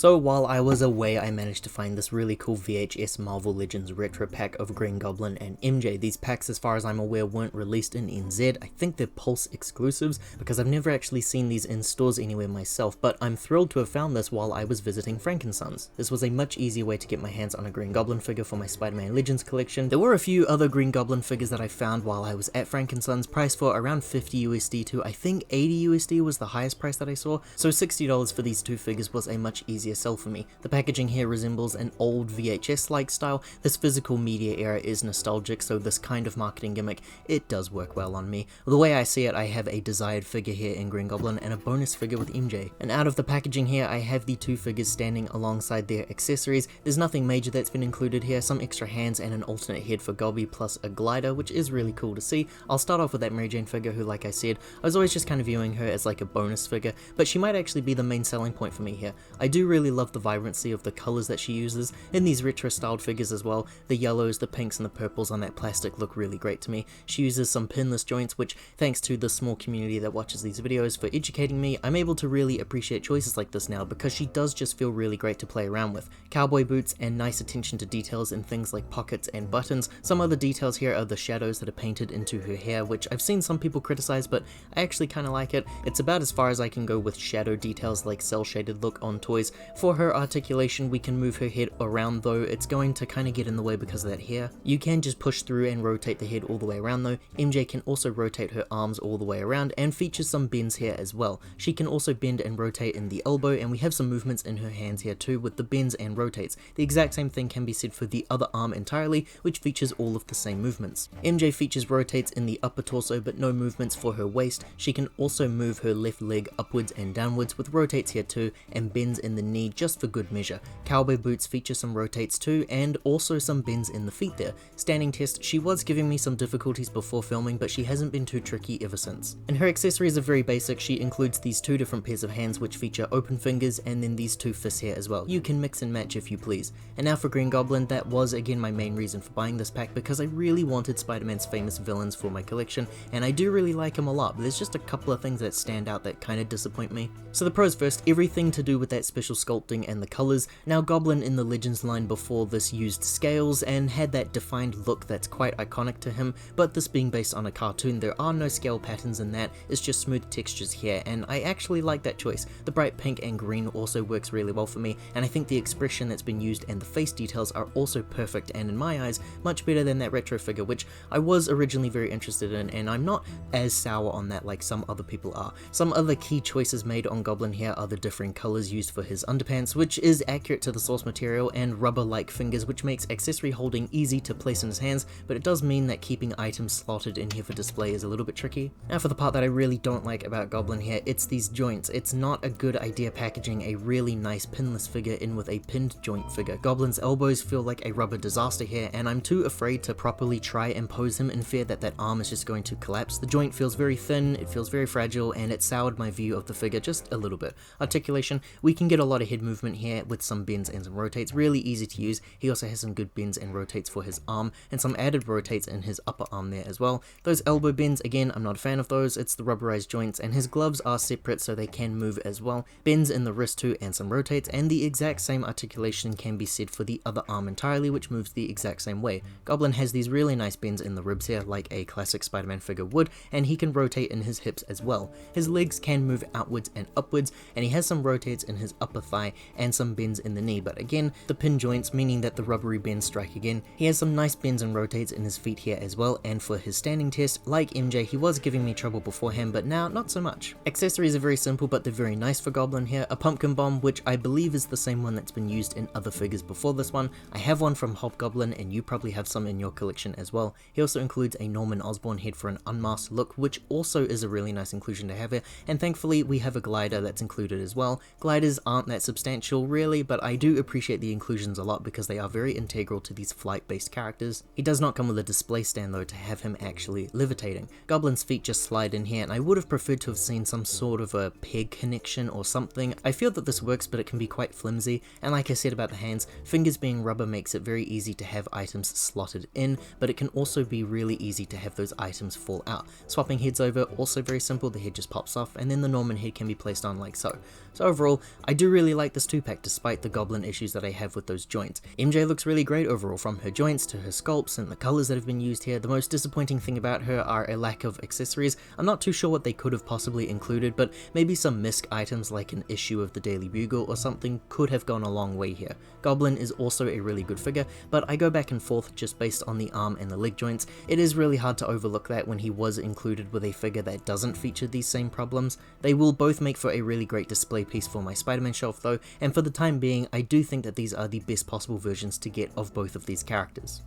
So while I was away, I managed to find this really cool VHS Marvel Legends retro pack of Green Goblin and MJ. These packs, as far as I'm aware, weren't released in NZ. I think they're Pulse exclusives because I've never actually seen these in stores anywhere myself, but I'm thrilled to have found this while I was visiting Frankensons. This was a much easier way to get my hands on a Green Goblin figure for my Spider-Man Legends collection. There were a few other Green Goblin figures that I found while I was at Frankensons, priced for around 50 USD to I think 80 USD was the highest price that I saw, so $60 for these two figures was a much easier sell for me. The packaging here resembles an old VHS-like style. This physical media era is nostalgic, so this kind of marketing gimmick, it does work well on me. The way I see it, I have a desired figure here in Green Goblin and a bonus figure with MJ. And out of the packaging here, I have the two figures standing alongside their accessories. There's nothing major that's been included here, some extra hands and an alternate head for Gobby plus a glider, which is really cool to see. I'll start off with that Mary Jane figure who, like I said, I was always just kind of viewing her as like a bonus figure, but she might actually be the main selling point for me here. I do really love the vibrancy of the colors that she uses in these retro styled figures as well. The yellows, the pinks and the purples on that plastic look really great to me. She uses some pinless joints, which thanks to the small community that watches these videos for educating me, I'm able to really appreciate choices like this now because she does just feel really great to play around with. Cowboy boots and nice attention to details in things like pockets and buttons. Some other details here are the shadows that are painted into her hair, which I've seen some people criticize, but I actually kind of like it. It's about as far as I can go with shadow details like cel shaded look on toys. For her articulation, we can move her head around, though it's going to kind of get in the way because of that hair. You can just push through and rotate the head all the way around though. MJ can also rotate her arms all the way around and features some bends here as well. She can also bend and rotate in the elbow, and we have some movements in her hands here too with the bends and rotates. The exact same thing can be said for the other arm entirely, which features all of the same movements. MJ features rotates in the upper torso but no movements for her waist. She can also move her left leg upwards and downwards with rotates here too, and bends in the knee just for good measure. Cowboy boots feature some rotates too, and also some bends in the feet there. Standing test, she was giving me some difficulties before filming, but she hasn't been too tricky ever since. And her accessories are very basic. She includes these two different pairs of hands which feature open fingers, and then these two fists here as well. You can mix and match if you please. And now for Green Goblin, that was again my main reason for buying this pack because I really wanted Spider-Man's famous villains for my collection, and I do really like him a lot, but there's just a couple of things that stand out that kind of disappoint me. So the pros first, everything to do with that special sculpting and the colors. Now Goblin in the Legends line before this used scales and had that defined look that's quite iconic to him, but this being based on a cartoon, there are no scale patterns in that, it's just smooth textures here, and I actually like that choice. The bright pink and green also works really well for me, and I think the expression that's been used and the face details are also perfect, and in my eyes, much better than that retro figure, which I was originally very interested in, and I'm not as sour on that like some other people are. Some other key choices made on Goblin here are the differing colors used for his underpants, which is accurate to the source material, and rubber-like fingers, which makes accessory holding easy to place in his hands, but it does mean that keeping items slotted in here for display is a little bit tricky. Now for the part that I really don't like about Goblin here, it's these joints. It's not a good idea packaging a really nice pinless figure in with a pinned joint figure. Goblin's elbows feel like a rubber disaster here, and I'm too afraid to properly try and pose him in fear that that arm is just going to collapse. The joint feels very thin, it feels very fragile, and it soured my view of the figure just a little bit. Articulation, we can get a lot of head movement here with some bends and some rotates, really easy to use. He also has some good bends and rotates for his arm, and some added rotates in his upper arm there as well. Those elbow bends, again, I'm not a fan of those. It's the rubberized joints, and his gloves are separate so they can move as well. Bends in the wrist too, and some rotates, and the exact same articulation can be said for the other arm entirely, which moves the exact same way. Goblin has these really nice bends in the ribs here, like a classic Spider-Man figure would, and he can rotate in his hips as well. His legs can move outwards and upwards, and he has some rotates in his upper thigh and some bends in the knee, but again, the pin joints, meaning that the rubbery bends strike again. He has some nice bends and rotates in his feet here as well, and for his standing test, like MJ, he was giving me trouble beforehand, but now not so much. Accessories are very simple, but they're very nice for Goblin here. A pumpkin bomb, which I believe is the same one that's been used in other figures before this one. I have one from Hobgoblin, and you probably have some in your collection as well. He also includes a Norman Osborn head for an unmasked look, which also is a really nice inclusion to have here, and thankfully we have a glider that's included as well. Gliders aren't that substantial really, but I do appreciate the inclusions a lot because they are very integral to these flight-based characters. He does not come with a display stand though to have him actually levitating. Goblin's feet just slide in here, and I would have preferred to have seen some sort of a peg connection or something. I feel that this works, but it can be quite flimsy, and like I said about the hands, fingers being rubber makes it very easy to have items slotted in, but it can also be really easy to have those items fall out. Swapping heads over, also very simple, the head just pops off, and then the Norman head can be placed on like so. So overall, I do really like this 2-pack despite the Goblin issues that I have with those joints. MJ looks really great overall, from her joints to her sculpts and the colors that have been used here. The most disappointing thing about her are a lack of accessories. I'm not too sure what they could have possibly included, but maybe some misc items like an issue of the Daily Bugle or something could have gone a long way here. Goblin is also a really good figure, but I go back and forth just based on the arm and the leg joints. It is really hard to overlook that when he was included with a figure that doesn't feature these same problems. They will both make for a really great display piece for my Spider-Man shelf though, and for the time being I do think that these are the best possible versions to get of both of these characters.